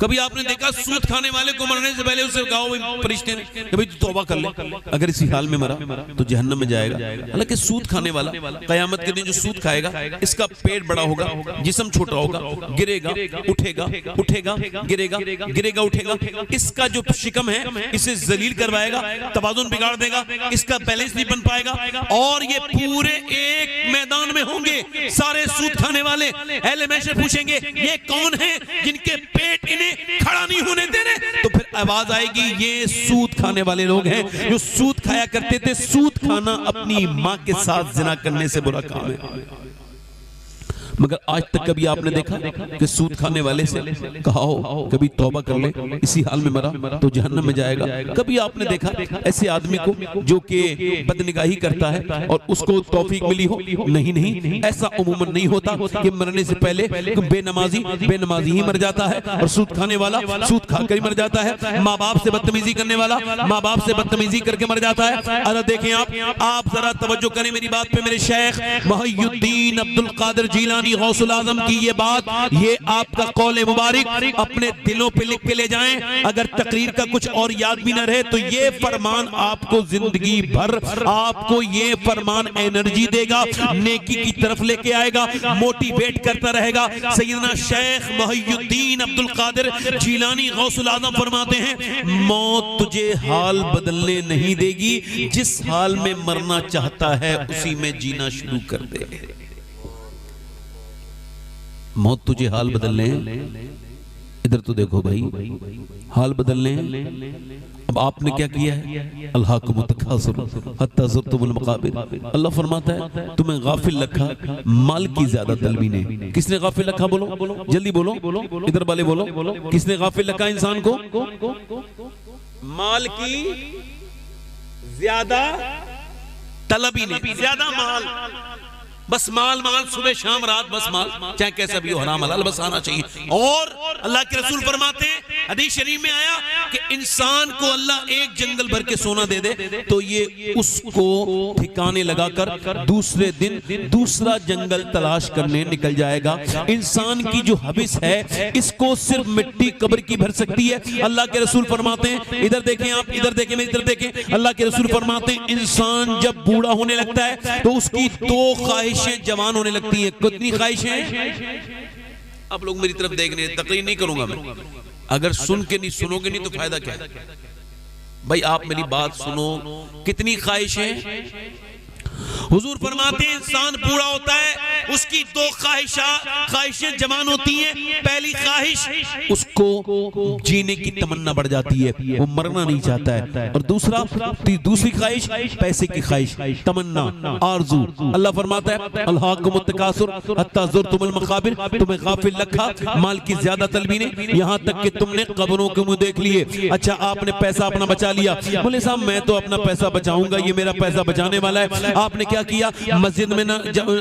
कभी आपने देखा सूद खाने वाले को मरने से पहले उसे कहा फरिश्ते ने कि भाई तू तौबा कर ले, अगर इसी हाल में मरा तो जहन्नम में जाएगा। हालांकि सूद खाने वाला कयामत के दिन जो सूद खाएगा इसका पेट बड़ा होगा, जिस्म छोटा होगा, गिरेगा उठेगा, उठेगा गिरेगा, गिरेगा उठेगा। इसका जो शिकम है इसे जलील करवाएगा, तवाज़ुन बिगाड़ देगा, इसका बैलेंस नहीं बन पाएगा। और ये पूरे एक मैदान में होंगे सारे सूद खाने वाले। अहले महशर पूछेंगे ये कौन है जिनके पेट इन्हें खड़ा नहीं होने दे रहे, तो फिर आवाज आएगी ये सूद खाने वाले लोग हैं जो सूद खाया करते थे। सूद खाना अपनी मां के साथ जिना करने से बुरा काम है। मगर आज तक कभी आपने देखा कि सूद खाने वाले से कहा हो कभी तौबा कर ले, इसी हाल में मरा तो जहन्नम में जाएगा? कभी आपने देखा ऐसे आदमी को जो कि बदनिगाही करता है और उसको तौफीक मिली हो? नहीं नहीं, ऐसा उमूमन नहीं होता कि मरने से पहले बेनमाजी ही मर जाता है और सूद खाने वाला सूद खाकर ही मर जाता है। माँ बाप से बदतमीजी करने वाला माँ बाप से बदतमीजी करके मर जाता है। अरे देखें आप जरा तवज्जो करें मेरी बात पे। मेरे शेख मुहियुद्दीन अब्दुल कादिर जिलानी गौसुल आजम की ये बात, ये आपका कौले मुबारक अपने दिलों पे लिख के ले जाएं। अगर तकरीर का कुछ और याद भी न रहे तो ये फरमान आपको जिंदगी भर आपको ये फरमान एनर्जी देगा, नेकी की तरफ लेके आएगा, मोटिवेट करता रहेगा। सैयदना शेख मुहियुद्दीन अब्दुल कादिर जिलानी गौसुल आजम फरमाते हैं मौत तुझे हाल बदलने नहीं देगी, जिस हाल में मरना चाहता है उसी में जीना शुरू कर दे। मौत तुझे हाल बदलने, इधर तो देखो भाई, हाल बदलने। अब आपने क्या किया है? अल्हाकुमुत तकासुर हत्ता ज़ुरतुमुल मक़ाबिर। अल्लाह फरमाता है तुम्हें गाफिल रखा माल की ज्यादा तलबी ने। किसने गाफिल रखा? बोलो जल्दी बोलो, इधर वाले बोलो, किसने गाफिल रखा इंसान को? माल की ज्यादा तलबी ने। ज्यादा माल, बस माल माल, सुबह शाम रात बस माल, चाहे कैसा भी हो, हराम हलाल बस आना चाहिए। और अल्लाह के रसूल फरमाते हैं, हदीस शरीफ में आया कि इंसान को अल्लाह एक जंगल भर के सोना दे दे तो ये उसको ठिकाने लगाकर दूसरे दिन दूसरा जंगल तलाश करने निकल जाएगा। इंसान की जो हविस है इसको सिर्फ मिट्टी कब्र की भर सकती है। अल्लाह के रसूल फरमाते हैं, इधर देखें आप, इधर देखें मेरी तरफ देखें, अल्लाह के रसूल फरमाते हैं इंसान जब बूढ़ा होने लगता है तो उसकी दो ख्वाहिशें जवान होने लगती है। कितनी ख्वाहिशें? आप लोग मेरी तरफ देख रहे हैं, तकरीर नहीं करूंगा मैं। अगर सुन के नहीं सुनोगे नहीं तो फायदा क्या है भाई? आप मेरी बात सुनो, कितनी ख्वाहिशें? हुजूर फरमाते हैं इंसान बूढ़ा होता है उसकी दो ख्वाहिशें जवान होती हैं। पहली ख्वाहिश उसको जीने की तमन्ना बढ़ जाती है, वो मरना नहीं चाहता है। और दूसरी ख्वाहिश पैसे की ख्वाहिश, तमन्ना, आरज़ू। अल्लाह फरमाता है अल्हाकुमुत तकासुर हत्ता ज़ुरतुमुल मक़ाबिर, तुम्हें गाफिल रखा माल की ज्यादा तलबी ने, यहाँ तक कि तुमने कब्रों के मुंह देख लिए। अच्छा आपने पैसा अपना बचा लिया, बोले साहब मैं तो अपना पैसा बचाऊंगा, ये मेरा पैसा बचाने वाला है। आपने क्या किया? मस्जिद में ना,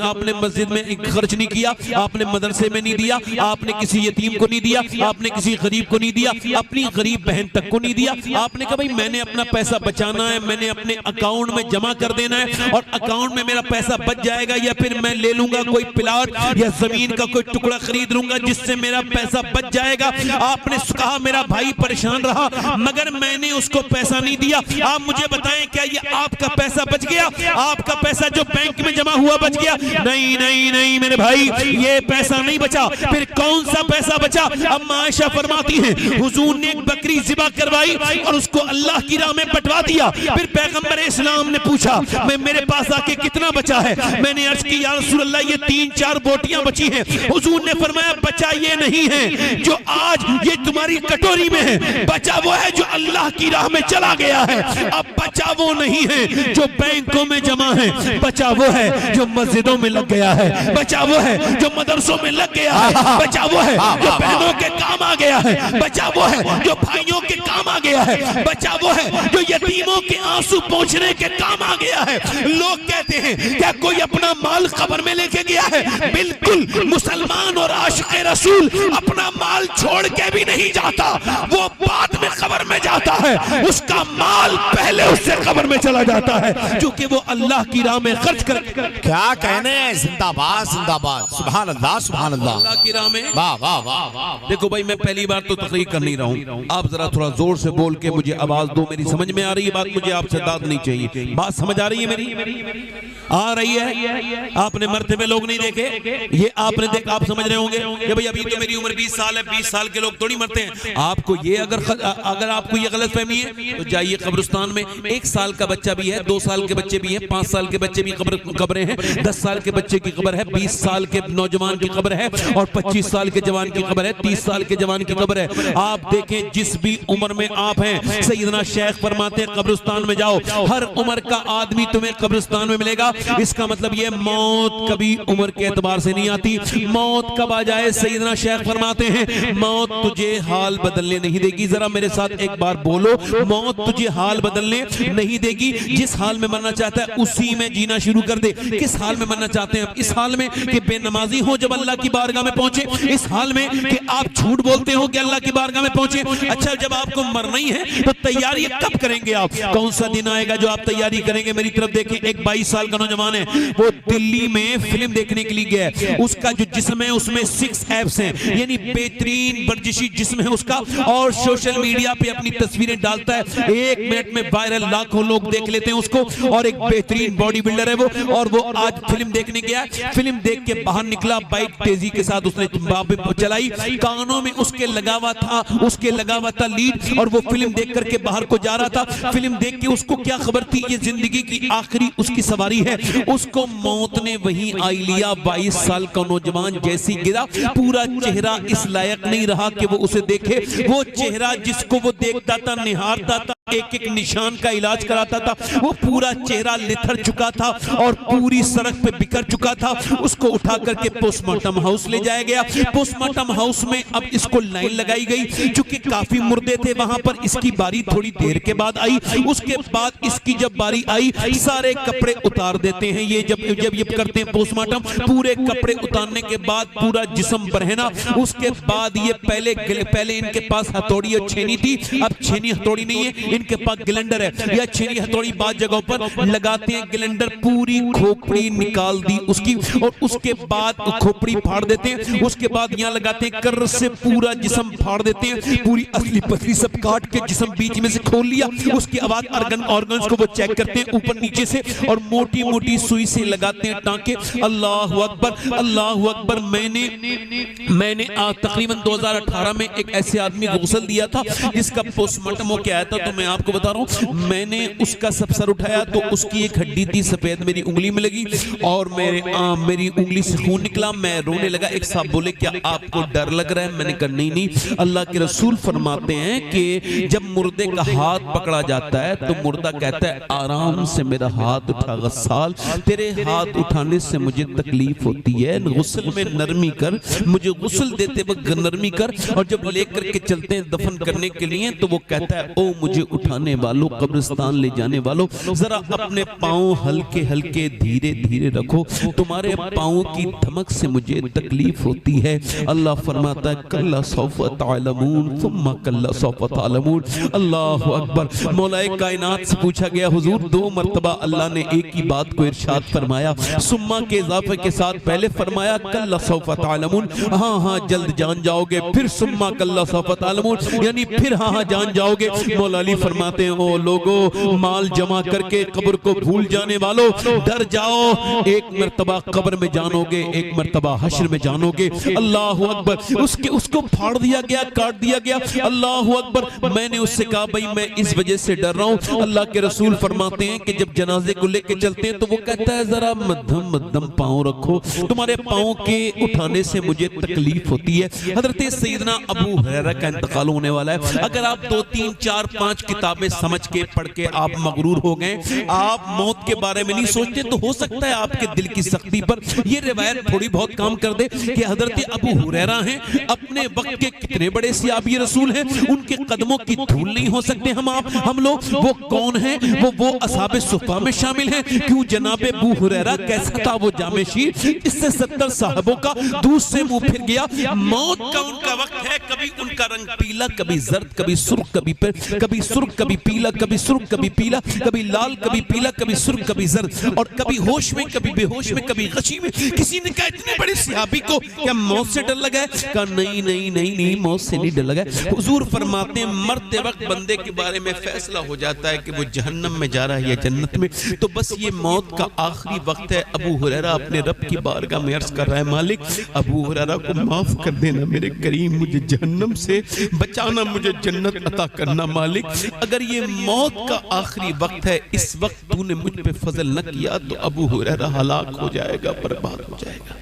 आपने मस्जिद में खर्च नहीं किया, आपने मदरसे में नहीं दिया, आपने किसी यतीम को नहीं दिया, आपने किसी गरीब को नहीं दिया, अपनी गरीब बहन तक को नहीं दिया। आपने कहा भाई मैंने अपना पैसा बचाना है, मैंने अपने अकाउंट में जमा कर देना है और अकाउंट में मेरा पैसा बच जाएगा, या फिर मैं ले लूंगा कोई प्लाट या जमीन का कोई टुकड़ा खरीद लूंगा जिससे मेरा पैसा बच जाएगा। आपने कहा मेरा भाई परेशान रहा मगर मैंने उसको पैसा नहीं दिया। आप मुझे बताएं क्या ये आपका पैसा बच गया? आपका पैसा जो बैंक में जमा हुआ बच गया? नहीं नहीं नहीं मेरे भाई, ये पैसा नहीं बचा। फिर कौन सा पैसा बचा? अब आयशा फरमाती है हुजूर ने एक बकरी ज़िबा करवाई और उसको अल्लाह की राह में बंटवा दिया। फिर पैगंबर इस्लाम ने पूछा मैं मेरे पास आके कितना बचा है? मैंने अर्ज की या रसूल अल्लाह ये 3-4 बोटियां बची हैं। हुजूर ने फरमाया बचा ये नहीं है जो आज ये तुम्हारी कटोरी में है, बचा वो है जो अल्लाह की राह में चला गया है। अब बचा वो नहीं है जो बैंकों में जमा है, बचा वो है जो मस्जिदों में लग गया है, बचा वो है जो मदरसों में लग गया है, बचा वो है जो बहनों के काम आ गया है, बचा वो है जो भाइयों के काम आ गया है, बचा वो है जो यतीमों के आंसू पोंछने के काम आ गया है। लोग कहते हैं क्या कोई अपना माल कब्र में लेके गया है? बिल्कुल, मुसलमान और आशिक़े रसूल अपना माल छोड़ के भी नहीं जाता, वो बाद में कब्र में जाता है। है उसका माल पहले उससे कब्र में चला जाता है, क्योंकि वो अल्लाह की राह में खर्च कर। क्या कहने हैं, जिंदाबाद जिंदाबाद, सुभान अल्लाह सुभान अल्लाह, अल्लाह की राह में। वाह वाह वाह वाह। देखो भाई, मैं पहली बार तो तकरीर कर नहीं रहा हूँ, आप जरा थोड़ा जोर से बोल के मुझे आवाज दो, मेरी समझ में आ रही है बात, मुझे आपसे दाद नहीं चाहिए, बात समझ आ रही है मेरी, आ रही है। आपने मरते हुए लोग नहीं देखे, ये आपने देखा, आप समझ रहे होंगे कि भाई अभी तो मेरी उम्र 20 साल है, 20 साल के लोग थोड़ी मरते हैं। आपको ये अगर आपको ये गलत फहमी है तो जाइए कब्रिस्तान में, 1 साल का बच्चा भी है, 2 साल के बच्चे भी हैं, 5 साल के बच्चे भी कब्रें हैं, 10 साल के बच्चे की कब्र है, 20 साल के नौजवान की कब्र है, और 25 साल के जवान की कब्र है, 30 साल के जवान की कब्र है। आप देखें जिस भी उम्र में आप हैं, सैयदना शेख फरमाते हैं कब्रिस्तान में जाओ, हर उम्र का आदमी तुम्हें कब्रिस्तान में मिलेगा। इसका मतलब ये मौत कभी उम्र के एतबार से नहीं आती। मौत कब आ जाए, सैयदना शेख फरमाते हैं मौत तुझे हाल बदलने नहीं देगी। जरा मेरे साथ एक बार बोलो, मौत तुझे हाल बदलने नहीं देगी। जिस हाल में मरना चाहता है उसी में जीना शुरू कर दे। किस हाल में मरना चाहते हैं? इस हाल में कि बेनमाजी हो जब अल्लाह की बारगाह में पहुंचे, इस हाल में कि आप झूठ बोलते हो कि अल्लाह की बारगाह में पहुंचे। अच्छा, जब आपको मरना ही है तो तैयारी कब करेंगे आप? कौन सा दिन आएगा जो आप तैयारी करेंगे? मेरी तरफ देखें, एक 22 साल का नौजवान है, वो दिल्ली में फिल्म देखने के लिए गया है। उसका जो जिस्म है उसमें 6 एब्स हैं, यानी बेहतरीन वर्जिशी जिस्म है उसका, और सोशल मीडिया पे अपनी तस्वीरें डालता है, 1 मिनट में वायरल, लाखों लोग देख लेते हैं उसको, और एक बेहतरीन बॉडी बिल्डर है वो। और वो आज फिल्म देखने गया, फिल्म देख के बाहर निकला, बाइक तेजी के साथ उसने चलाई, कानों में उसके लगा हुआ था लीड, और वो फिल्म देख करके बाहर को जा रहा था। फिल्म देख के उसको क्या खबर थी ये जिंदगी की आखिरी उसकी सवारी है। उसको मौत ने वहीं आई लिया। 22 साल का नौजवान जैसी गिरा, पूरा चेहरा इस लायक नहीं रहा कि वो उसे देखे। वो चेहरा जिसको वो देखता था, निहारता था, एक एक निशान का इलाज कराता था, वो पूरा चेहरा लिथर चुका था और पूरी सड़क पे बिखर चुका था। उसको उठा करके पोस्टमार्टम हाउस ले जाया गया। पोस्टमार्टम हाउस में अब इसको लाइन लगाई गई, क्योंकि काफी मुर्दे थे वहां पर। इसकी बारी थोड़ी देर के बाद आई। उसके बाद इसकी जब बारी आई, सारे कपड़े उतार देते हैं ये, जब ये करते हैं पोस्टमार्टम, पूरे कपड़े उतारने के बाद पूरा जिस्म बरहना। उसके बाद ये पहले इनके पास हथौड़ी और छेनी थी, अब छेनी हथौड़ी नहीं है, इनके पास ग्लेंडर है। या छेनी हथौड़ी बाद जगहों पर लगाते हैं, ग्लेंडर पूरी खोपड़ी निकाल दी उसकी, और उसके बाद खोपड़ी फाड़ देते हैं। उसके बाद यहाँ लगाते हैं कर्र से पूरा जिस्म फाड़ देते हैं, पूरी असली पसली सब काट के जिस्म बीच में से खोल लिया। उसके बाद ऑर्गन्स को वो चेक करते हैं ऊपर नीचे से, और मोटी मोटी सुई से लगाते हैं टांके। अल्लाह अकबर, अल्लाह अकबर। मैंने तकरीबन 2018 में एक ऐसे आदमी को गुस्ल दिया था जिसका पोस्टमार्टम हो के आया था, तो मैं आपको बता रहा हूँ, मैंने उसका सब सर उठाया तो उसकी एक हड्डी थी सफेद, मेरी उंगली में लगी और मेरी उंगली से खून निकला। मैं रोने लगा। एक साहब बोले क्या आपको डर लग रहा है? मैंने कहा नहीं। अल्लाह के रसूल फरमाते हैं कि जब मुर्दे का हाथ पकड़ा जाता है तो मुर्दा कहता है आराम से मेरा हाथ उठा गस्साल, तेरे हाथ उठाने से मुझे तकलीफ होती है, गुस्ल में नरमी कर, मुझे गुस्ल देते वक्त नरमी कर। और जब लेकर के चलते हैं दफन करने के लिए तो वो कहता है ओ मुझे उठाने वालों, कब्रिस्तान ले जाने वालों, जरा अपने पाँव हल्के हल्के धीरे धीरे रखो, तुम्हारे पाँव की धमक से मुझे तकलीफ होती है। अल्लाह फरमाता है कल्ला सौफ तालमून सुम्मा कल्ला सौफ तालमून। अल्लाह अकबर। मौलाए कायनात से पूछा गया हुजूर 2 मरतबा अल्लाह ने एक ही बात को इरशाद फरमाया, सुम्मा के इजाफे के साथ पहले फरमाया कल्ला सौफ तालमून, हाँ हाँ जल्द जान जाओगे, फिर सुम्मा कल्ला सौफ तालमून, यानी फिर हाँ हाँ जान जाओगे। मौला अली फरमाते हैं ओ लोगो, माल जमा करके कब्र को भूल जाने वालों, डर जाओ, एक मरतबा कब्र में जानोगे, एक मरतबा हश्र में जानोगे। अल्लाह अकबर। उसको फाड़ दिया गया, काट दिया गया। अल्लाह अकबर। मैंने उससे कहा भाई मैं इस वजह से डर रहा हूँ। अल्लाह के रसूल फरमाते हैं कि जब जनाजे को लेके चलते हैं तो वो कहता है जरा मध्यम मध्यम पाँव रखो, तुम्हारे पाँव के उठाने से मुझे तकलीफ होती है। हजरत सैयदना अबू हुरैरा का इंतकाल होने वाला है। अगर आप 2, 3, 4, 5 किताबें समझ के पढ़ के आप मगरूर हो गए, आप मौत के बारे में नहीं सोचते, तो हो सकता है आपके दिल की सख्ती पर ये रिवायत थोड़ी बहुत काम कर दे कि हजरत अबू हुरैरा हैं, अपने वक्त के कितने बड़े सियाबी रसूल हैं, उनके कदमों की धूल नहीं हो सकते हम लोग। वो कौन है? वो असहाबे सुफ़ा में शामिल हैं। क्यों? जनाब अबू हुरैरा कैसा था वो जामेशीर, इससे 70 साहबों का दूध से मुंह फिर गया। मौत का उनका वक्त है, कभी उनका रंग पीला, कभी जर्द, कभी सुर्ख, कभी सुर्ख, कभी पीला, कभी सुर्ख, कभी पीला, कभी लाल, कभी पीला, कभी सुर्ख, कभी जर्द, और कभी होश में, कभी बेहोश में, कभी गशी में। किसी ने कहा इतने बड़े सहाबी को क्या मौत से डर लगा है? कहा नहीं नहीं नहीं नहीं, मौत से नहीं डर लगा है। हुजूर फरमाते हैं मरते वक्त बंदे के बारे में फैसला हो जाता है कि वो जहन्नम में जा रहा है या जन्नत में, तो बस ये मौत का आखिरी वक्त है। अबू हुरैरा अपने रब की बारगाह में अर्ज कर रहा है, मालिक अबू हुरैरा को माफ कर देना मेरे करीम, मुझे जहन्नम से बचाना, मुझे जन्नत अता करना मालिक। अगर ये मौत का आखिरी वक्त है, इस वक्त तूने मुझ पे फजल न किया तो अबू हुरैरा हलाक हो जाएगा, बर्बाद हो जाएगा,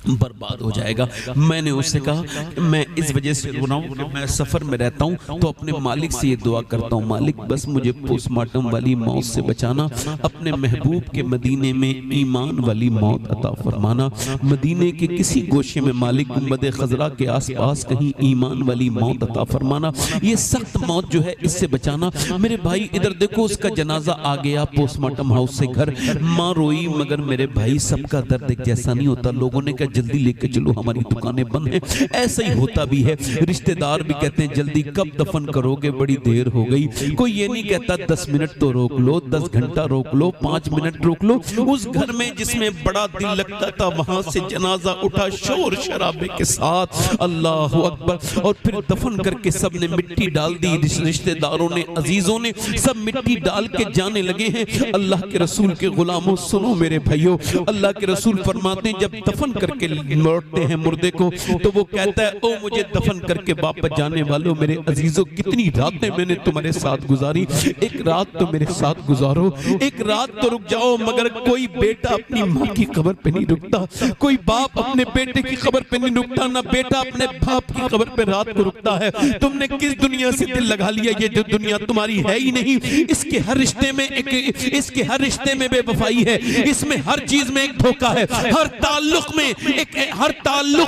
बर्बाद हो जाएगा। मैंने उससे कहा मैं इस वजह से रो रहा हूं कि मैं सफर में रहता हूं तो अपने मालिक से ये दुआ करता हूं, मालिक बस मुझे पोस्टमार्टम वाली मौत से बचाना, अपने महबूब के मदीने में ईमान वाली मौत अता फरमाना। मदीने के किसी गोशे में मालिक गुंबद खजरा के आसपास कहीं ईमान वाली मौत अता फरमाना। ये सख्त मौत जो है इससे बचाना। मेरे भाई इधर देखो, उसका जनाजा आ गया पोस्टमार्टम हाउस से घर, माँ रोई, मगर मेरे भाई सबका दर्द एक जैसा नहीं होता। लोगों ने कहा जल्दी लेके चलो, हमारी दुकानें बंद हैं। ऐसा ही होता भी है, रिश्तेदार भी कहते हैं जल्दी कब दफन करोगे, बड़ी देर हो गई। कोई ये नहीं कहता 10 मिनट तो रोक लो, 10 घंटा रोक लो, 5 मिनट रोक लो। उस घर में जिसमें बड़ा दिल लगता था वहां से जनाजा उठा शोर शराबे के साथ, अल्लाह अकबर, और फिर दफन करके सब ने मिट्टी डाल दी। रिश्तेदारों ने, अजीजों ने सब मिट्टी डाल के जाने लगे हैं। अल्लाह के रसूल के गुलामों सुनो मेरे भाइयों, अल्लाह के रसूल फरमाते हैं जब दफन करके लौटते हैं मुर्दे को तो वो कहता है ओ मुझे दफन करके वापस जाने वालों, मेरे अजीजों कितनी रातें मैंने तुम्हारे साथ गुजारी, एक रात तो मेरे साथ गुजारो, एक रात तो रुक जाओ। मगर कोई बेटा अपनी माँ की कब्र पे नहीं रुकता, कोई बाप अपने बेटे की कब्र पे नहीं रुकता, ना बेटा अपने बाप की कब्र पे रात को रुकता है। तुमने किस दुनिया से दिल लगा लिया? ये जो दुनिया तुम्हारी है ही नहीं। इसके हर रिश्ते में इसके हर रिश्ते में बेवफाई है, इसमें हर चीज में एक धोखा है, हर ताल्लुक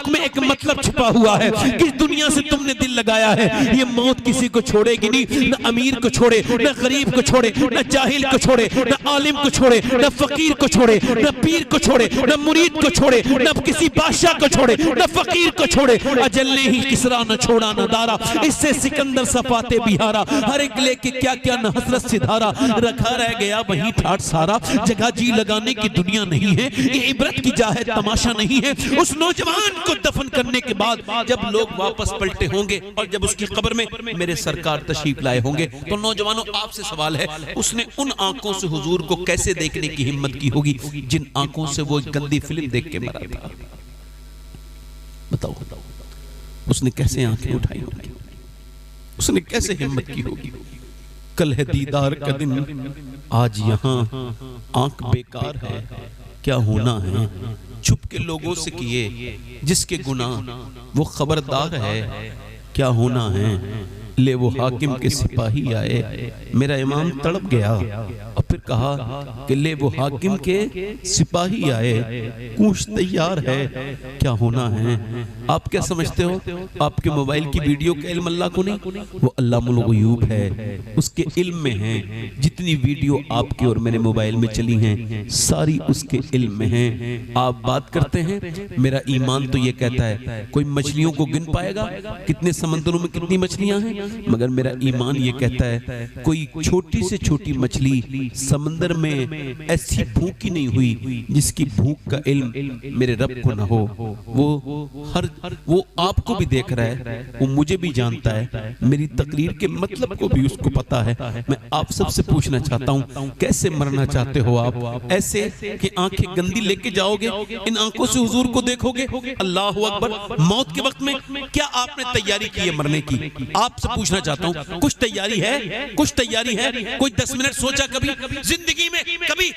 में एक मतलब छिपा हुआ है। किस दुनिया से तुमने दिल लगाया है? ये मौत किसी को छोड़ेगी नहीं, न अमीर को छोड़े, न गरीब को छोड़े, न जाहिल को छोड़े, न आलिम को छोड़े, न फकीर को छोड़े, न पीर को छोड़े, न मुरीद को छोड़े, न किसी बादशाह को छोड़े, न फकीर को छोड़े। अजल ने ही किसरा न छोड़ा न दारा, इससे सिकंदर सफाते बिहारा, हर एक लेके क्या क्या न हसरत सिधारा, रखा रह गया वहीं ठाट सारा। जगह जी लगाने की दुनिया नहीं है, ये इबरत की जा है, तमाशा नहीं है। उस नौजवान को दफन करने के बाद जब लोग वापस पलटे होंगे और जब उसकी कब्र में मेरे सरकार तशरीफ लाए होंगे, तो नौजवानों आपसे सवाल है, उसने उन आंखों से हुजूर को कैसे देखने की हिम्मत की होगी जिन आंखों से वो गंदी फिल्म देख के मरा था? बताओ उसने कैसे आंखें उठाई होगी, उसने कैसे हिम्मत की होगी? कल है दीदार का दिन, आज यहाँ आंख बेकार है, क्या होना है छुप के लोगों से किए, जिसके गुनाह वो खबरदार है, क्या होना है। ले वो हाकिम के सिपाही आए, मेरा इमाम तड़प गया, और फिर कहा कि ले वो हाकिम के सिपाही आए, कूश तैयार है, क्या होना है। आप क्या समझते हो? आपके मोबाइल की वीडियो का इल्म अल्लाह को नहीं, वो अल्लामुल गुयूब है, उसके इल्म में है। जितनी वीडियो आपके और मेरे मोबाइल में चली हैं सारी उसके इल्म में हैं। आप बात करते हैं, मेरा ईमान तो ये कहता है, कोई मछलियों को गिन पाएगा कितने समंदरों में कितनी मछलियां हैं? मगर मेरा ईमान ये कहता है कोई छोटी से छोटी मछली समंदर में ऐसी भूख ही नहीं हुई जिसकी भूख का इल्म मेरे रब को ना हो। वो आपको भी देख रहा है, वो मुझे भी जानता है, मेरी तकरीर के मतलब को भी उसको पता है। मैं आप सबसे पूछना चाहता हूँ, कैसे मरना चाहते हो आप? ऐसे कि आंखें गंदी लेके जाओगे, इन आंखों से हुजूर को देखोगे? अल्लाह अकबर। मौत के वक्त में क्या आपने तैयारी की है मरने की? आपसे पूछना चाहता हूं, कुछ तैयारी है? कुछ तैयारी है? कोई 10 मिनट सोचा कभी जिंदगी में? कभी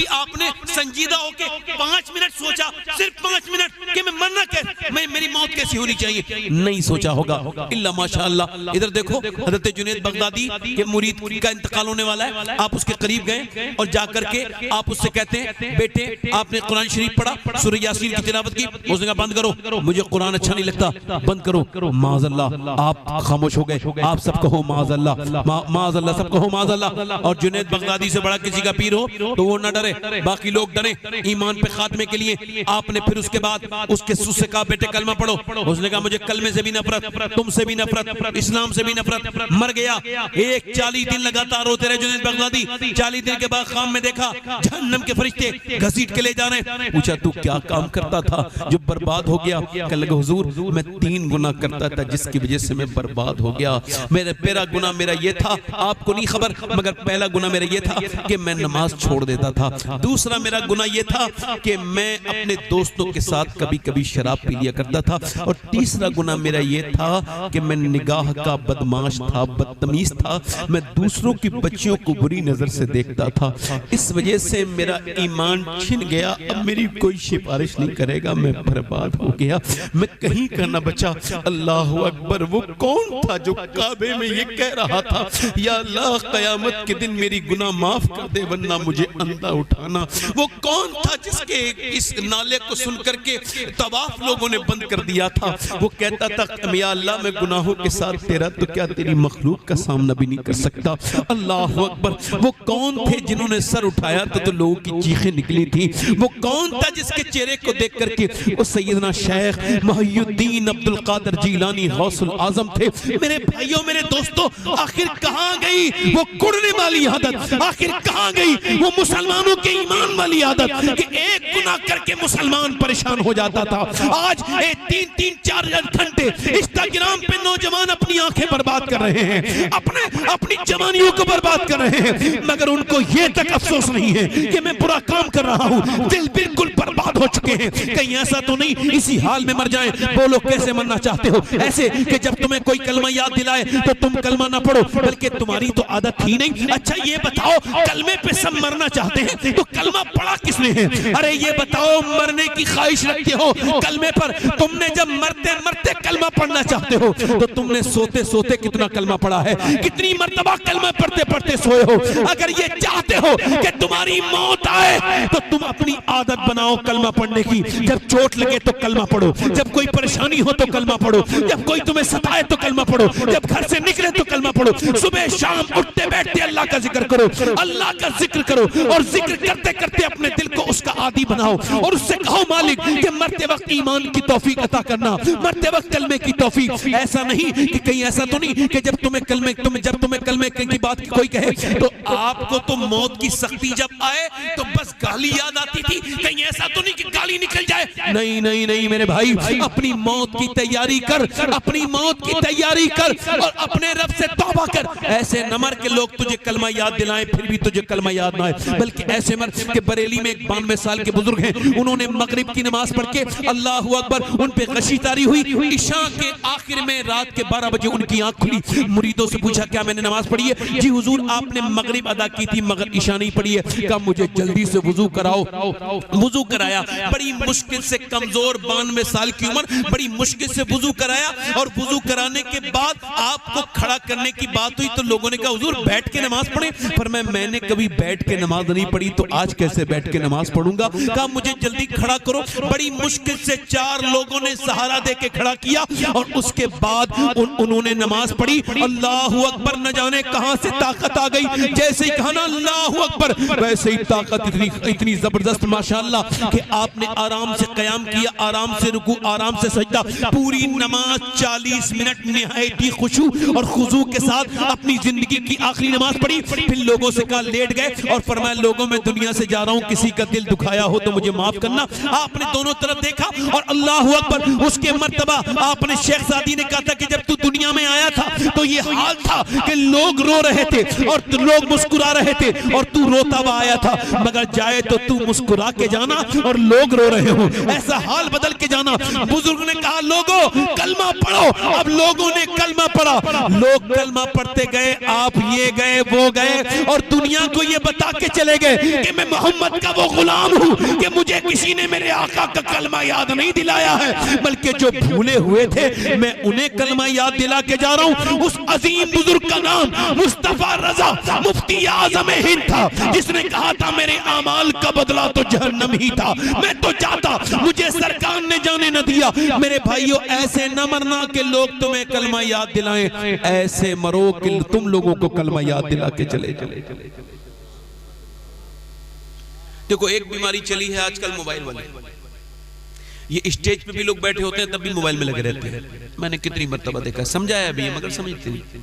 आपने संजीदा होके 5 मिनट सोचा, सिर्फ 5 मिनट कि मैं मरना कैसे, मेरी मौत कैसी होनी चाहिए? नहीं सोचा होगा इल्ला माशाअल्लाह। इधर देखो, हजरत जुनैद बगदादी के मुरीद का इंतकाल होने वाला है, आप उसके करीब गए और जाकर के आप उससे कहते हैं, बेटे आपने कुरान शरीफ पढ़ा, सूरह यासीन की तिलावत की? उसने कहा बंद करो, मुझे कुरान अच्छा नहीं लगता, बंद करो। माज़अल्लाह, आप खामोश हो गए। आप सब कहो माज़अल्लाह, माज़अल्लाह, सब कहो माज़अल्लाह। और जुनैद बगदादी से बड़ा किसी का पीर हो तो वो ना डरे, बाकी लोग डरे ईमान पे खात्मे के लिए। आपने फिर उसके बाद उसके से कहा बेटे कलमा पढ़ो। उसने कहा मुझे कलमे से भी नफरत, तुमसे भी नफरत, इस्लाम से भी नफरत। मर गया। एक 40 दिन लगातार रोते रहे जुनैद बगदादी। 40 दिन के बाद ख़ाम में देखा जहन्नम के फरिश्ते घसीट के ले जा रहे हैं। पूछा तू क्या काम करता था जो बर्बाद हो गया? कहने लगे हुजूर मैं 3 गुनाह करता था जिसकी वजह से मैं बर्बाद हो गया। मेरा गुनाह मेरा ये था, आपको नहीं खबर, मगर पहला गुनाह मेरा ये था कि मैं नमाज छोड़ देता था। दूसरा मेरा गुनाह ये था कि मैं अपने दोस्तों के साथ कभी कभी शराब पी लिया करता था। और तीसरा गुनाह मेरा ये था कि मैं निगाह का बदमाश था, बदतमीज था, मैं दूसरों की बच्चियों को बुरी नजर से देखता था। इस वजह से मेरा ईमान छिन गया। अब मेरी कोई सिफारिश नहीं करेगा, मैं बर्बाद हो गया, मैं कहीं का न बचा। अल्लाह अकबर। वो कौन था जो काबे में ये कह रहा था या अल्लाह क़यामत के दिन मेरी गुनाह माफ कर दे वरना मुझे अंधा उठाना? वो कौन था जिसके इस नाले को सुन करके तवाफ लोगों ने बंद कर दिया था? वो कहता था या अल्लाह मैं गुनाहों के साथ तेरा तो क्या तेरी मखलूक का सामना भी नहीं कर सकता। अल्लाह अकबर। वो कौन थे जिन्होंने सर उठाया तो लोगों की चीखें निकली थी? वो कौन था जिसके चेहरे को देख करके वो सैयदना शेख मुहियुद्दीन अब्दुल कादिर जीलानी गौसुल आजम थे? मेरे भाइयों मेरे दोस्तों, आखिर कहां गई वो कुड़ने वाली आदत? आखिर कहां गई वो मुसलमानों के ईमान वाली आदत कि एक गुनाह करके मुसलमान परेशान हो जाता था? आज 3-4 घंटे इंस्टाग्राम पे नौजवान अपनी आंखें बर्बाद कर रहे हैं, अपनी जवानियों को बर्बाद कर रहे हैं, मगर उनको ये तक अफसोस नहीं है कि मैं बुरा काम कर रहा हूं। दिल बिल्कुल बर्बाद हो चुके हैं। कहीं ऐसा तो नहीं इसी हाल में मर जाएं? बोलो कैसे मरना चाहते हो? ऐसे कि जब तुम्हें कोई कलमा याद दिलाए तो तुम कलमा ना पढ़ो, बल्कि तुम्हारी तो आदत थी नहीं। अच्छा ये बताओ कलमे पे सब मरना चाहते हैं तो कलमा पढ़ा किसने है? अरे ये बताओ मरने की ख्वाहिश रखते हो कलमे पर? तुमने जब मरते मरते कलमा पढ़ना चाहते हो तो तुमने सोते सोते कितना कलमा पढ़ा है? कितनी मर्तबा कलमा पढ़ते पढ़ते सोए हो? अगर ये चाहते हो कि तुम्हारी मौत आए तो तुम अपनी आदत बनाओ कलमा पढ़ने की। जब चोट लगे तो कलमा पढ़ो, जब कोई परेशानी हो तो कलमा पढ़ो, जब कोई तुम्हें सताए तो कलमा पढ़ो, जब घर से निकले तो कलमा पढ़ो। सुबह शाम उठते बैठते अल्लाह का जिक्र करो, अल्लाह का जिक्र करो, और जिक्र करते करते अपने दिल को उसका आदी बनाओ और उससे कहो मालिक कि मरते वक्त ईमान की तौफीक अता करना, मरते वक्त कलमे की तौफीक। ऐसा नहीं कि कहीं ऐसा तो नहीं कि जब तुम्हें कलमे की बात कोई कहे तो आपको तो मौत की सख्ती जब आए तो बस गाली याद आती थी? कहीं ऐसा तो नहीं कि गाली निकल जाए? नहीं नहीं नहीं मेरे भाई, अपनी मौत की तैयारी कर, अपनी मौत की तैयारी कर और अपने रब से तौबा कर। ऐसे न मर के लोग तुझे कलमा याद दिलाएं फिर भी तुझे कलमा याद ना आए, बल्कि ऐसे मर के बरेली में एक 92 साल के बुजुर्ग हैं, उन्होंने मगरिब की नमाज पढ़ के अल्लाह अकबर, उन पे गशी तारी हुई। ईशा के आखिर में रात के 12 बजे उनकी आंख खुली। मुरीदों से पूछा क्या मैंने नमाज पढ़ी है? जी हुजूर आपने मगरिब अदा की थी मगर ईशा नहीं पढ़ी है। कहा मुझे जल्दी से वुजू कराओ। वुजू कराया, बड़ी मुश्किल से, कमजोर 92 साल की उम्र, बड़ी मुश्किल से वुजू कराया। और वुजू कराने के बाद आपको खड़ा करने की बात हुई तो लोगों ने कहा हुजूर बैठ के नमाज पढ़े। पर मैंने कभी बैठ के नमाज नहीं पढ़ी तो आज कैसे बैठ के नमाज पढ़ूंगा? कहा मुझे जल्दी खड़ा करो। बड़ी मुश्किल से 4 लोगों ने सहारा दे के खड़ा किया और उसके बाद उन्होंने नमाज पढ़ी। अल्लाह अकबर, न जाने कहां से ताकत आ गई। जैसे ही कहा ना अल्लाह अकबर, वैसे ही ताकत इतनी जबरदस्त माशाअल्लाह कि आपने आराम से कयाम किया, आराम से रुकू, आराम से सजदा। पूरी नमाज 40 मिनट निहायत ही खुशू और खुजू के साथ अपनी जिंदगी की आखिरी नमाज पढ़ी। फिर लोगों से कहा लेट गए और फरमाया लोगों में दुनिया से जा रहा हूं, किसी का दिल दुखाया हो तो मुझे माफ करना। आपने दोनों तरफ देखा और अल्लाह अकबर, उसके मर्तबा आपने शेख सादी ने कहा था कि जब तू दुनिया में आया था तो ये हाल था कि लोग रो रहे थे और लोग मुस्कुरा रहे थे और तू रोता हुआ आया था, मगर जाए तो तू मुस्कुरा के जाना और लोग रो रहे हो, ऐसा हाल बदल के जाना। बुजुर्ग ने कहा लोगों कलमा पढ़ो। अब लोगों ने कलमा पढ़ा, लोग कलमा पढ़ते गए, आप ये गए वो गए और दुनिया को ये बता के चले गए कि मैं मोहम्मद का वो गुलाम हूं कि मुझे किसी ने मेरे आका का कलमा याद नहीं दिलाया है, बल्कि जो भूले हुए थे मैं उन्हें कलमा याद दिला के जा रहा हूं। उस अजीम बुजुर्ग का नाम मुस्तफा रजा मुफ्ती आज़म हिंद था, जिसने कहा था मेरे आमाल का बदला तो जहन्नम ही था, मैं तो जाता, मुझे सरकार ने जाने न दिया। मेरे भाइयों, ऐसे न मरना कि लोग तुम्हें कलमा याद दिलाएं, ऐसे मरो कि तुम लोगों को कलमा याद दिला के चले चले। देखो, एक बीमारी चली है आजकल मोबाइल वाले, ये स्टेज पे भी लोग बैठे होते हैं तब भी मोबाइल में लगे रहते हैं। मैंने कितनी मर्तबा देखा, समझाया भी है मगर समझते नहीं,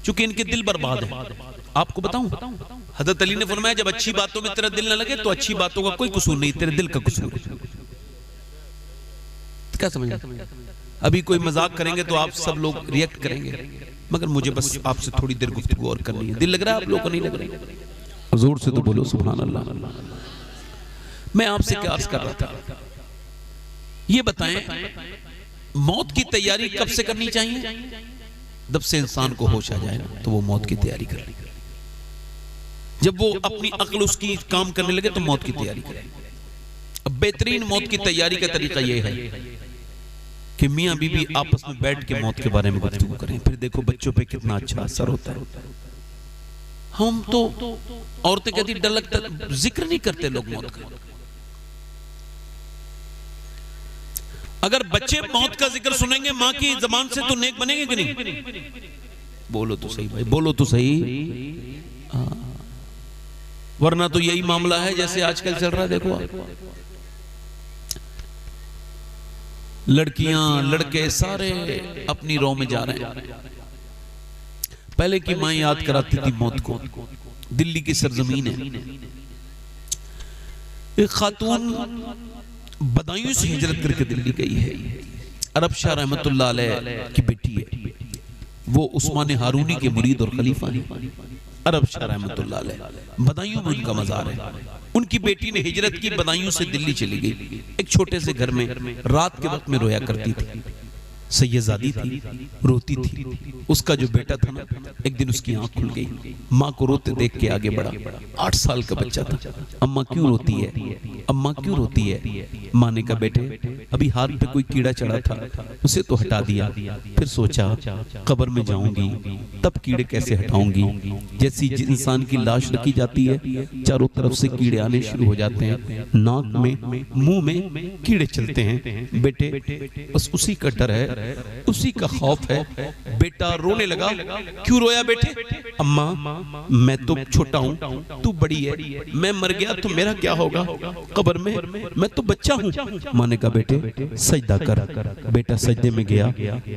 क्योंकि इनके दिल बर्बाद है। आपको बताऊं, हजरत अली ने फरमाया जब अच्छी बातों में तेरा दिल न लगे तो अच्छी बातों का कोई कसूर नहीं, तेरे दिल का कसूर है। क्या समझ? अभी कोई मजाक करेंगे तो आप सब लोग रिएक्ट करेंगे, मगर मुझे बस आपसे थोड़ी देर गुफ्तगू और करनी है। दिल लग रहा है आप लोगों को? नहीं लग रहा? जोर से तो बोलो सुभान अल्लाह। मैं आपसे क्या अर्ज कर रहा था, ये बताएं मौत की तैयारी कब से करनी चाहिए? जब से इंसान को होश आ जाए ना, तो वो मौत की तैयारी करे। जब वो अपनी अक्ल उसकी काम करने लगे तो मौत की तैयारी करे। अब बेहतरीन मौत की तैयारी का तरीका यह है कि मियां बीवी आपस में बैठ के मौत के बारे में गुफ्तगू करें। फिर देखो बच्चों पे कितना अच्छा असर होता है। हम तो औरतें कहती डर लगता, जिक्र नहीं करते लोग मौत का। अगर बच्चे मौत का जिक्र सुनेंगे मां की जबान से तो नेक बनेंगे कि नहीं? बोलो तो सही भाई, बोलो तो सही। वरना तो यही मामला है जैसे आजकल चल रहा है। देखो लड़कियां लड़के सारे अपनी रो में जा रहे हैं। पहले की मां याद कराती थी मौत को। दिल्ली की सरजमीन है, एक खातून बदायूं से हिजरत करके दिल्ली गई है। अरब शाह रहमतुल्लाह अलैह की बेटी है, वो उस्मान हारूनी के मुरीद और खलीफा है। अरब शाह रहमतुल्लाह अलैह, बदायूं में उनका मजार है। उनकी बेटी ने हिजरत की, बदायूं से दिल्ली चली गई। एक छोटे से घर में रात के वक्त में रोया करती थी, सैयदादी थी, रोती थी। उसका जो बेटा था ना, एक दिन उसकी आंख खुल गई, माँ को रोते देख के आगे बढ़ा। 8 साल का बच्चा था। अम्मा क्यों रोती है, अम्मा क्यों रोती है? माँ ने कहा बेटे अभी हाथ पे कोई कीड़ा चढ़ा था, उसे तो हटा दिया, फिर सोचा कब्र में जाऊंगी तब कीड़े कैसे हटाऊंगी। जैसी इंसान की लाश रखी जाती है, चारों तरफ से कीड़े आने शुरू हो जाते हैं, नाक में मुंह में कीड़े चलते हैं। बेटे बस उसी का डर है, उसी का खौफ है। बेटा रोने लगा। क्यों रोया बेटे? अम्मा मैं तो छोटा हूँ, तू बड़ी है, मैं मर गया तो मेरा क्या होगा कब्र में, मैं तो बच्चा हूँ। माँ ने कहा बेटे सजदा कर। बेटा सजदे में गया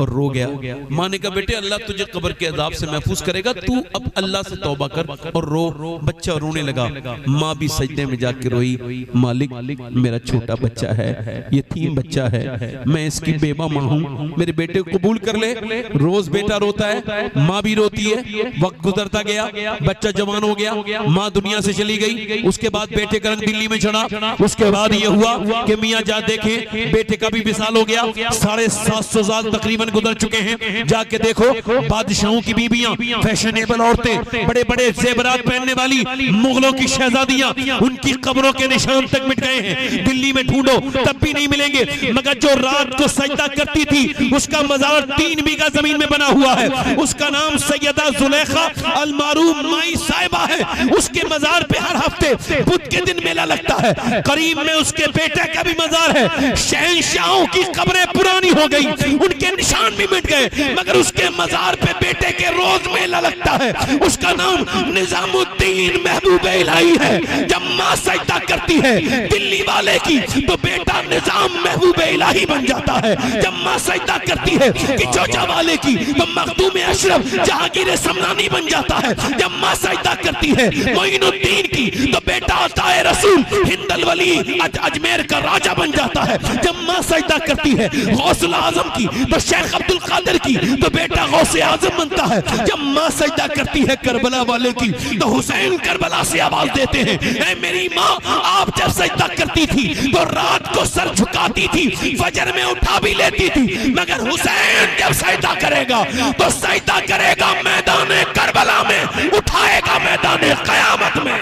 और रो गया। माँ ने कहा बेटे अल्लाह तुझे कब्र के अजाब से महफूज करेगा, तू अब अल्लाह से तौबा कर और रो। बच्चा रोने लगा। माँ भी सजदे में जाके रोई, मालिक मेरा छोटा बच्चा है, यतीम बच्चा है, मैं इसकी बेवा माँ हूँ, मेरे बेटे को कबूल कर ले। रोज बेटा रोता है, माँ भी रोती है। वक्त गुजरता गया, बच्चा जवान हो गया, माँ दुनिया से चली गई। उसके बाद बेटे का रंग दिल्ली में चढ़ा। उसके बाद ये हुआ कि मियाँ जा देखे, बेटे का भी विसाल हो गया। 750 साल तकरीबन गुजर चुके हैं। जाके देखो बादशाहों की बीबियां, फैशनेबल औरतें, बड़े बड़े जेवरात पहनने वाली मुगलों की शहजादियां, उनकी कब्रों के निशान तक मिट गए हैं। दिल्ली में ढूंढो तब भी नहीं मिलेंगे। मगर जो रात को सजदा करती थी उसका मजार 3 बीघा जमीन में बना हुआ है। उसका नाम सैयदा जुलेखा अलमारूफ माई साहिबा है। उसके मजार पे हर हफ्ते बुध के दिन मेला लगता है। करीब में उसके बेटे का भी मजार है। शहंशाहों की कब्रें पुरानी हो गई, उनके निशान भी मिट गए, मगर उसके मजार पे बेटे के रोज मेला लगता है। उसका नाम निजामुद्दीन महबूब इलाही है। जब माँ सजदा करती है दिल्ली वाले की तो बेटा निजाम महबूब इलाही बन जाता है। जब माँ सजदा करती है कि चोचा वाले की तो मखदूम अशरफ जहांगीर समनानी बन जाता है। जब माँ सजदा करती है मोइनुद्दीन की तो बेटा अताए रसूल हिंदल वली अजमेर का राजा बन जाता है। जब माँ सजदा करती है गौसुल आजम की तो शेख अब्दुल कादिर की तो बेटा गौसे आजम बनता है। जब माँ सजदा करती है करबला वाले की तो हुसैन करबला से आवाज देते हैं, ऐ मेरी माँ आप जब सजदा करती थी तो रात को सर झुकाती थी, फजर में उठा भी लेती थी, मगर हुसैन जब सजदा करेगा तो सजदा करेगा मैदान करबला में, उठाएगा मैदान कयामत में।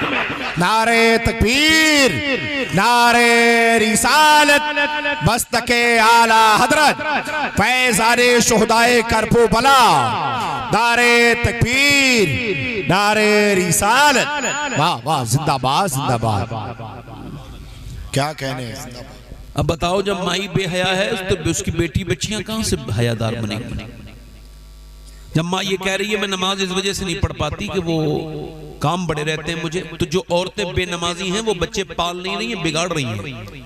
नारे तकबीर, नारे रिसालत, मस्तके आला हजरत फैज़ाने शुहदाए करबला। नारे तकबीर, नारे रिसालत, वाह वाह, जिंदाबाद जिंदाबाद। क्या कहने हैं, जिंदाबाद। अब बताओ, जब माई बेहया है तो उसकी बेटी बच्चियां कहां से हयादार बनेंगी? जब माँ ये कह रही है मैं नमाज इस वजह से नहीं पढ़ पाती कि वो काम बड़े रहते हैं मुझे, तो जो औरतें बेनमाजी हैं वो बच्चे पाल नहीं रही हैं, बिगाड़ रही हैं।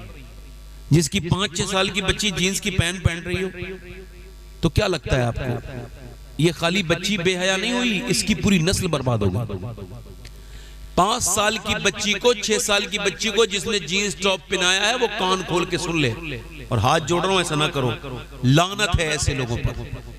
जिसकी 5-6 साल की बच्ची जीन्स की पैंट पहन रही हो, तो क्या लगता है आपको ये खाली बच्ची बेहया नहीं हुई, इसकी पूरी नस्ल बर्बाद हो गई। 5 साल की बच्ची को, 6 साल की बच्ची को जिसने जीन्स टॉप पहनाया है वो कान खोल के सुन ले, और हाथ जोड़ रहा हूं, ऐसा ना करो। लानत है ऐसे लोगों पर।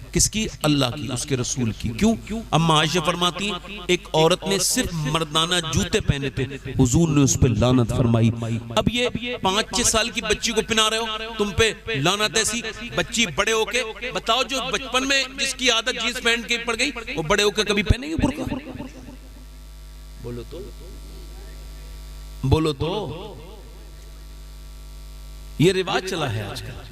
किसकी? अल्लाह की, उसके रसूल की। क्यों? अम्मा आयशा फरमाती हैं एक औरत ने सिर्फ मर्दाना जूते पहने थे, हुजूर ने उस पे लानत फरमाई। अब ये 5-6 साल की बच्ची को पहना रहे हो, तुम पे लानत ऐसी। बच्ची बड़े होके बताओ, जो बचपन में जिसकी आदत जींस पहन के पड़ गई, वो बड़े होके कभी पहनेंगे बुर्का? बोलो तो। ये रिवाज चला है आजकल,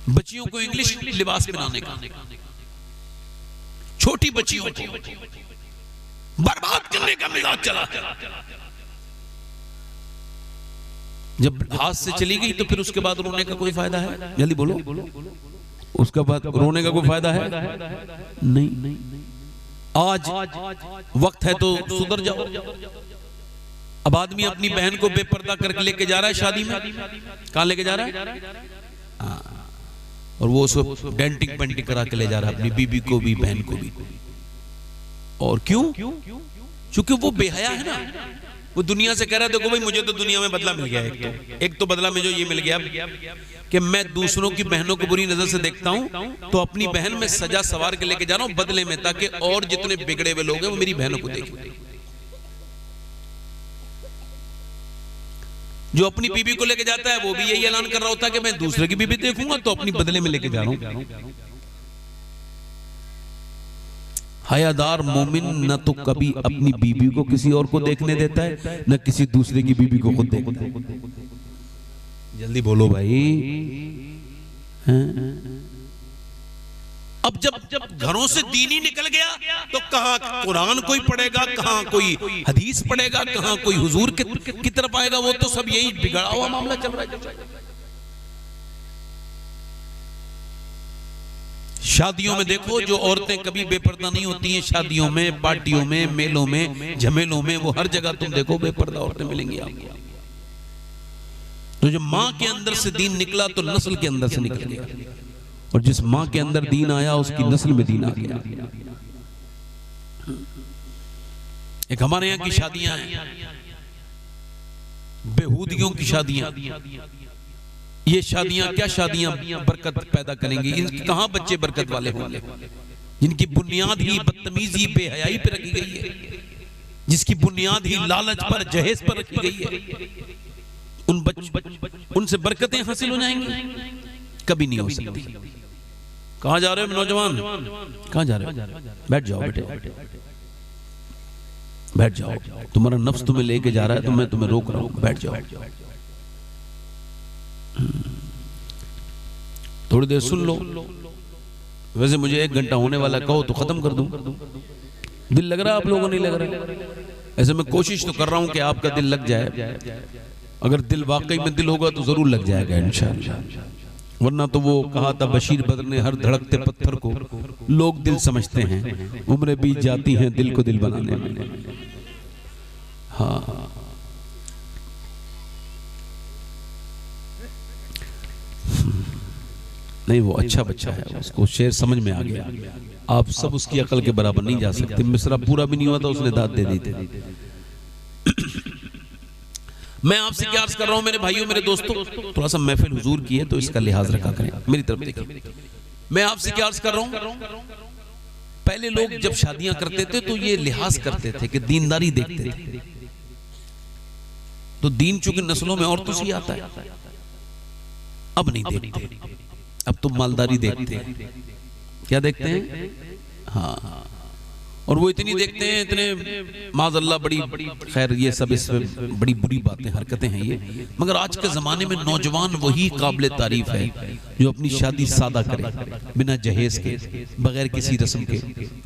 बच्चियों को इंग्लिश लिबास पहनाने का, छोटी बच्चियों को बर्बाद करने का मिजाज चला। जब हाथ से चली गई तो फिर उसके बाद रोने का कोई फायदा है? जल्दी बोलो, उसके बाद रोने का कोई फायदा है? नहीं। आज वक्त है तो सुधर जाओ। अब आदमी अपनी बहन को बेपर्दा करके लेके जा रहा है शादी में, कहां लेके जा रहा है? और वो उसको डेंटिंग पेंटिंग करा के ले जा रहा है, अपनी बीबी को भी बहन को भी। और क्यों? क्योंकि वो बेहया है ना। वो दुनिया से कह रहा है देखो भाई, मुझे तो दुनिया में बदला मिल गया। एक तो बदला में जो ये मिल गया कि मैं दूसरों की बहनों को बुरी नजर से देखता हूं, तो अपनी बहन में सजा सवार के लेके जा रहा हूं बदले में, ताकि और जितने बिगड़े हुए लोग हैं वो मेरी बहनों को देखें। जो अपनी बीबी को लेके जाता है वो भी यही ऐलान कर रहा होता है कि मैं दूसरे की बीबी देखूंगा तो अपनी बदले में लेके जा रहा हूं। हयादार मोमिन न तो कभी अपनी बीबी को किसी और को देखने देता है, न किसी दूसरे की बीबी को खुद देखता है। जल्दी बोलो भाई। अब जब घरों से दीन ही निकल गया तो कहां कुरान कोई पढ़ेगा, कहां कोई हदीस पढ़ेगा, कहां कोई हुजूर की तरफ आएगा? वो तो सब यही बिगड़ा हुआ मामला चल रहा है। शादियों में देखो, जो औरतें कभी बेपर्दा नहीं होती हैं, शादियों में, पार्टियों में, मेलों में, झमेलों में, वो हर जगह तुम देखो बेपर्दा औरतें मिलेंगी आपको। तो जब मां के अंदर से दीन निकला तो नस्ल के अंदर से निकल गया, और जिस मां के अंदर दीन आया उसकी नस्ल में दीन आ गया। एक हमारे यहाँ की शादियां हैं, बेहूदियों की शादियां। ये शादियां क्या शादियां बरकत पैदा करेंगी? कहां बच्चे बरकत वाले होंगे? जिनकी बुनियाद ही बदतमीजी, बेहयाई पर रखी गई है, जिसकी बुनियाद ही लालच पर, जहेज पर रखी गई है, उनसे बरकतें हासिल हो जाएंगी? कभी नहीं हो सकती। कहां जा रहे हो नौजवान? कहां जा रहे हो? बैठ जाओ बेटे, बैठ जाओ। तुम्हारा नफ्स तुम्हें लेके जा रहा है तो मैं तुम्हें रोक रहा हूं, बैठ जाओ। थोड़ी देर सुन लो। वैसे मुझे 1 घंटा होने वाला, कहो तो खत्म कर दूं। दिल लग रहा है आप लोगों, नहीं लग रहा? ऐसे मैं कोशिश तो कर रहा हूं कि आपका दिल लग जाए। अगर दिल वाकई में दिल होगा तो जरूर लग जाएगा इंशाअल्लाह। वरना तो वो कहा था बशीर बद्र ने, हर धड़कते पत्थर को लोग दिल समझते हैं, उम्रें बीत जाती हैं दिल को दिल बनाने में। हाँ, नहीं वो अच्छा बच्चा है, उसको शेर समझ में आ गया। आप सब उसकी अकल के बराबर नहीं जा सकते। मिसरा पूरा भी नहीं हुआ था उसने दाद दे दी थी। मैं आपसे क्या अर्ज कर रहा हूं मेरे भाइयों, मेरे दोस्तों, थोड़ा सा महफिल हुजूर की है तो इसका लिहाज रखा करें, मेरी तरफ देखिए। मैं आपसे क्या अर्ज कर रहा हूं, पहले लोग जब शादियां करते थे तो ये लिहाज करते थे कि दीनदारी देखते थे। तो दीन चूंकि नस्लों में और तो सी आता है, अब नहीं देखते। अब तो मालदारी देखते हैं। क्या देखते हैं? हाँ, और वो इतनी देखते हैं, इतने माज़अल्लाह बड़ी, खैर ये सब इसमें बड़ी बुरी बातें हरकतें हैं ये, मगर आज के ज़माने में नौजवान वही काबिल तारीफ है जो अपनी शादी सादा करे, बिना जहेज के, बगैर किसी रस्म के।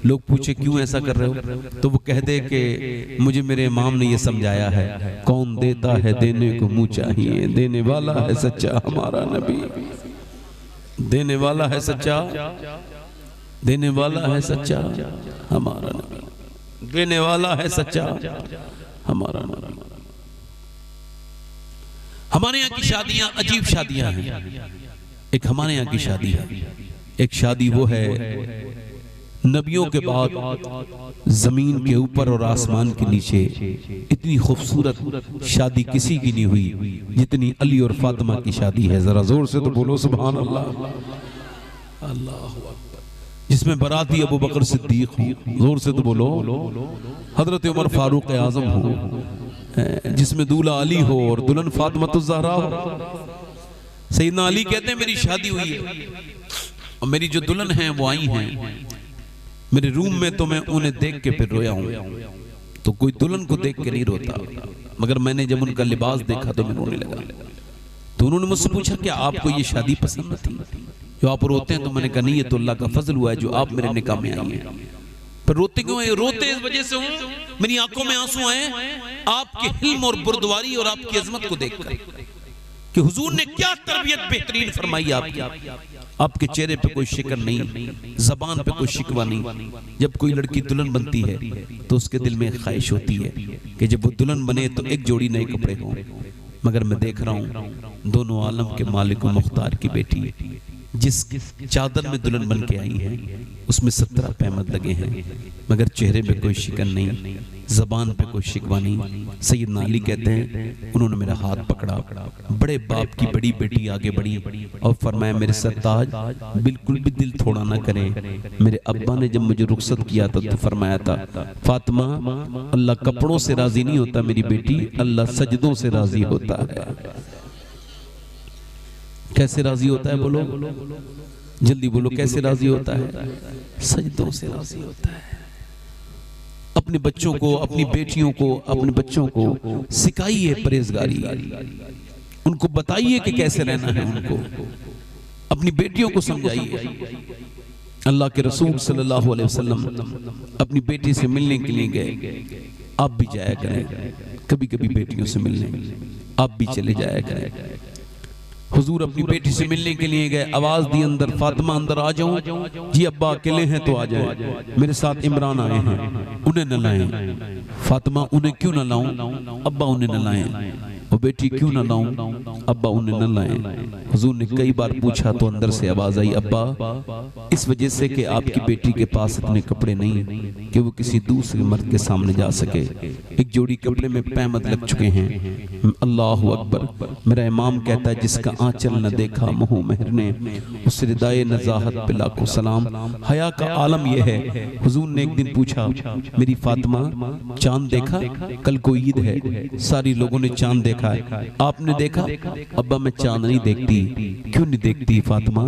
लोग पूछे क्यों ऐसा कर रहे हो, तो वो कह दे कि मुझे मेरे इमाम ने ये समझाया है, कौन देता है देने को मुँह चाहिए, देने वाला है सच्चा हमारा नबी, देने वाला है सच्चा, देने वाला है सच्चा हमारा नबी, देने वाला है सच्चा हमारा नबी। हमारे यहाँ की शादियां अजीब शादियां हैं। एक हमारे यहाँ की शादी है, एक शादी वो है नबियों के बाद जमीन के ऊपर और आसमान के नीचे इतनी खूबसूरत शादी किसी की नहीं हुई जितनी अली और फातिमा की शादी है। जरा जोर से तो बोलो सुभान अल्लाह, अल्लाह अकबर। जिसमें बराती अबू बकर सिद्दीक हो, जोर से तो बोलो, हजरत उमर फारूक आजम हो, जिसमें दूल्हा अली हो और दुल्हन फातिमा ज़हरा हो। सैयदना अली कहते हैं मेरी शादी हुई है और मेरी जो दुल्हन है वो आई हैं मेरे रूम में, तो मैं उन्हें देख के फिर रोया हूं। तो कोई दुल्हन को देख के नहीं रोता, मगर मैंने जब उनका लिबास देखा तो मैं रोने लगा। तो उन्होंने मुझसे पूछा क्या आपको ये शादी पसंद थी जो आप रोते हैं? तो मैंने कहा नहीं, ये तो अल्लाह का फजल हुआ है जो आप मेरे निकाह में आई हैं। पर रोते क्यों है? रोते इस वजह से हूं, मेरी आंखों में आंसू आए आपके हिल्म और बुर्दवारी और आपकी अजमत को देखकर कि हुजूर ने क्या तरबियत बेहतरीन फरमाई आपकी। आपके चेहरे पे कोई शिकन नहीं, जबान पे कोई शिकवा नहीं। जब कोई लड़की दुल्हन बनती है तो उसके दिल में ख्वाहिश होती है कि जब वो दुल्हन बने तो एक जोड़ी नए कपड़े हों। मगर मैं देख रहा हूं दोनों आलम के मालिक व मुख्तार की बेटी जिस चादर में दुल्हन बन के आई है उसमें 17 पैमद लगे हैं, मगर चेहरे पे कोई शिकन नहीं, जबान पे कोई शिकवा नहीं। सैयदना अली कहते हैं उन्होंने मेरा हाथ पकड़ा, बड़े बाप की बड़ी बेटी आगे बढ़ी और फरमाया मेरे सरताज बिल्कुल भी दिल थोड़ा ना करें। मेरे अब्बा ने जब मुझे रुखसत किया था तो फरमाया था फातिमा अल्लाह कपड़ों से राजी नहीं होता मेरी बेटी, अल्लाह सजदों से राजी होता है। कैसे राजी होता है? बोलो जल्दी बोलो, कैसे राजी होता है? सजदों से राजी होता है। अपने बच्चों को, अपनी बेटियों को, अपने बच्चों को सिखाइए परहेजगारी, उनको बताइए कि कैसे रहना है, उनको अपनी बेटियों को समझाइए। अल्लाह के रसूल सल्लल्लाहु अलैहि वसल्लम अपनी बेटी से मिलने के लिए गए, आप भी जाया करें कभी कभी बेटियों से मिलने, आप भी चले जाया करें। हुजूर अपनी बेटी से मिलने के लिए गए, आवाज दी अंदर फातिमा अंदर आ जाऊं। जी अब्बा अकेले हैं तो आ जाए, मेरे साथ इमरान आए हैं, उन्हें न लाएं। फातिमा उन्हें क्यों न लाऊं? अब्बा उन्हें न लाएं। और बेटी क्यों न लाऊं? अब्बा उन्हें न लाएं। हुजूर ने कई बार पूछा तो अंदर से आवाज आई अब्बा इस वजह से कि आपकी बेटी के पास इतने कपड़े नहीं कि वो किसी दूसरे मर्द के सामने जा सके। एक जोड़ी कपड़े में पैमद लग चुके हैं। अल्लाह अकबर। मेरा इमाम कहता है जिसका आंचल न देखा मुँह मेहर ने, उस रिदाए नजाहत पे लाखों सलाम। हया का आलम यह है। हुजूर ने एक दिन पूछा मेरी फातिमा चांद देखा? कल को ईद है, सारी लोगों ने चांद देखा है, आपने देखा? अब्बा मैं चांद नहीं देखती। क्यों नहीं देखती फातिमा?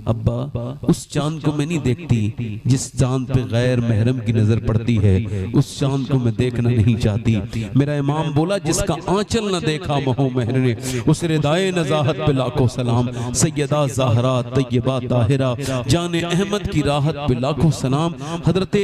अब्बा उस चांद को मैं नहीं देखती जिस चांद पे गैर महरम की नजर पड़ती है, उस चांद को मैं देखना नहीं चाहती। मेरा इमाम बोला जिसका आंचल न देखा मोह मेहर ने, उस रिदाए नजाहत पे लाखों सलाम। सैयदा ज़हरा तैयबा ताहिरा जाने अहमद की राहत पे लाखों सलाम। हजरत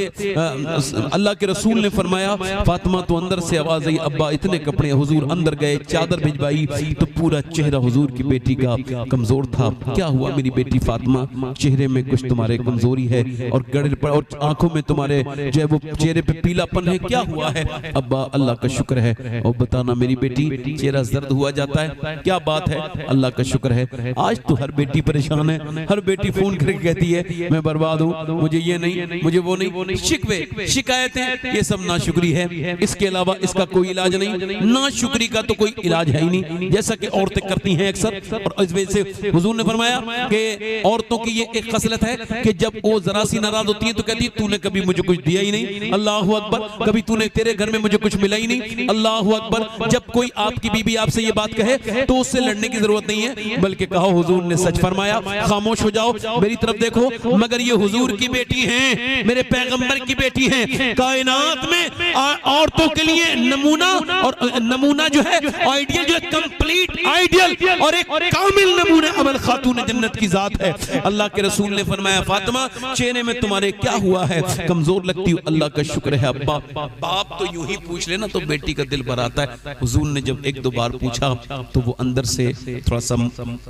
अल्लाह के रसूल ने फरमाया फातिमा तो अंदर से आवाज आई अब्बा इतने कपड़े। हुजूर अंदर गए, चादर भिजवाई तो पूरा चेहरा हुजूर की बेटी का कमजोर था। क्या हुआ मेरी बेटी फातिमा? चेहरे में कुछ तुम्हारे कमजोरी है और गड़े पर और आंखों में तुम्हारे जो है वो चेहरे पे पीलापन है, क्या हुआ है? अब्बा अल्लाह का शुक्र है। और बताना मेरी बेटी चेहरा जर्द हुआ जाता है, क्या बात है? अल्लाह का शुक्र है। आज तो हर बेटी परेशान है, हर बेटी फोन करके कहती है मैं बर्बाद हूँ, मुझे ये नहीं, मुझे वो नहीं। शिकवे शिकायतें ये सब नाशुक्री है, इसके अलावा इसका कोई इलाज नहीं। नाशुक्री का तो कोई इलाज है ही नहीं, जैसा कि औरतें करती हैं अक्सर। और इस वजह से हुजूर ने फरमाया कि औरतों की ये एक खसलत है कि जब वो जरा सी नाराज होती है तो कहती है तूने कभी मुझे कुछ दिया ही नहीं, अल्लाह अकबर, कभी तूने तेरे घर में मुझे कुछ मिला ही नहीं, अल्लाह अकबर। जब कोई आपकी बीबी आपसे ये बात कहे तो उससे लड़ने की जरूरत नहीं है, बल्कि कहो हुजूर ने सच फरमाया, खामोश हो जाओ, मेरी तरफ देखो। मगर ये हुजूर की बेटी हैं, मेरे पैगंबर की बेटी हैं, कायनात में औरतों के लिए नमूना, और नमूना जो है आइडियल, जो है कंप्लीट आइडियल और एक कामिल नमूना अमल खातून जन्नत की जात है। अल्लाह के रसूल ने फरमाया फातिमा चेहरे में तुम्हारे क्या हुआ है, कमजोर लगती हो, अल्लाह का शुक्र है अब्बा। बाप तो यूं ही पूछ लेना तो बेटी का दिल भर आता है। हुजूर ने जब एक दो बार पूछा तो वो अंदर से थोड़ा सा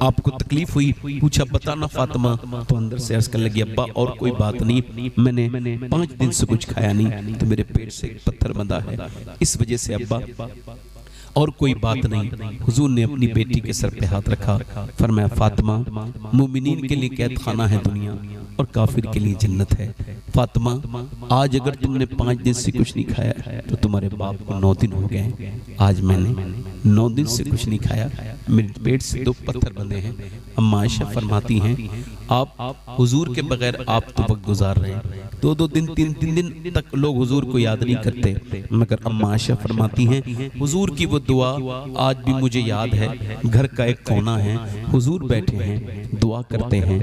आपको तकलीफ हुई, पूछा बताना फातिमा, तो अंदर से अर्ज करने लगी अब्बा और कोई बात नहीं, मैंने 5 दिन से कुछ खाया नहीं तो मेरे पेट से पत्थर बंधा है, इस वजह से अब्बा, और कोई बात नहीं। हुजूर ने अपनी बेटी के सर पे हाथ रखा, फरमाया फातिमा मोमिनीन के लिए कैद खाना है दुनिया और काफिर के लिए जन्नत है। फातिमा आज अगर तुमने 5 दिन से कुछ नहीं खाया तो तुम्हारे बाप को 9 दिन हो गए, आज मैंने 9 दिन से कुछ नहीं खाया, मेरे पेट से 2 पत्थर बंधे हैं। अम्मा आयशा फरमाती हैं आप हुजूर के बगैर आप तो वक्त गुजार रहे हैं, 2-2 दिन 3-3 दिन तक लोग हुजूर को याद नहीं करते, मगर अम्मा आयशा फरमाती हैं हुजूर की वो दुआ आज भी मुझे याद है। घर का एक कोना है, हुजूर बैठे हैं दुआ करते हैं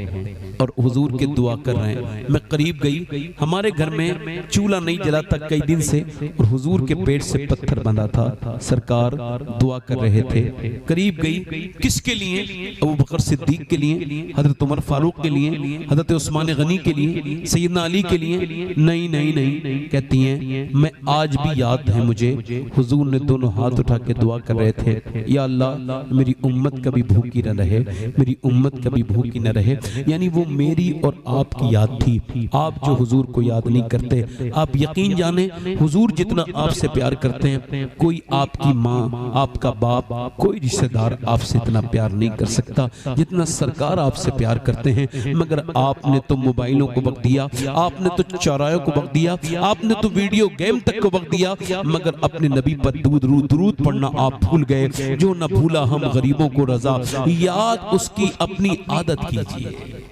और हुजूर के दुआ कर रहे हैं। मैं करीब गई, हमारे घर में चूल्हा नहीं जला था कई दिन से, और हुजूर के पेट से पत्थर बंधा था, सरकार दुआ कर रहे थे। करीब गई, किसके लिए? अबू बकर सिद्दीक के लिए, हजरत उमर फारूक के लिए, हजरत उस्मान गनी के लिए, सैयदना अली के लिए। नहीं नहीं नहीं, कहती हैं मैं आज भी याद है मुझे, हुजूर ने दोनों हाथ उठा के दुआ कर रहे थे, या अल्लाह मेरी उम्मत कभी भूखी न रहे, मेरी उम्मत कभी भूखी न रहे। यानी वो मेरी और आपकी याद थी। आप जो हुजूर को याद नहीं करते, आप यकीन जाने हुजूर जितना आपसे प्यार करते हैं कोई आपकी माँ, आपका बाप, कोई रिश्तेदार आपसे इतना प्यार नहीं कर सकता जितना सरकार आपसे प्यार करते हैं। मगर आपने तो मोबाइलों को वक्त दिया, आपने तो चौरायों को वक्त दिया, आपने तो वीडियो गेम तक को वक्त दिया, मगर अपने नबी पर दुरूद पढ़ना आप भूल गए। जो न भूला हम गरीबों को रजा, याद उसकी अपनी आदत कीजिए।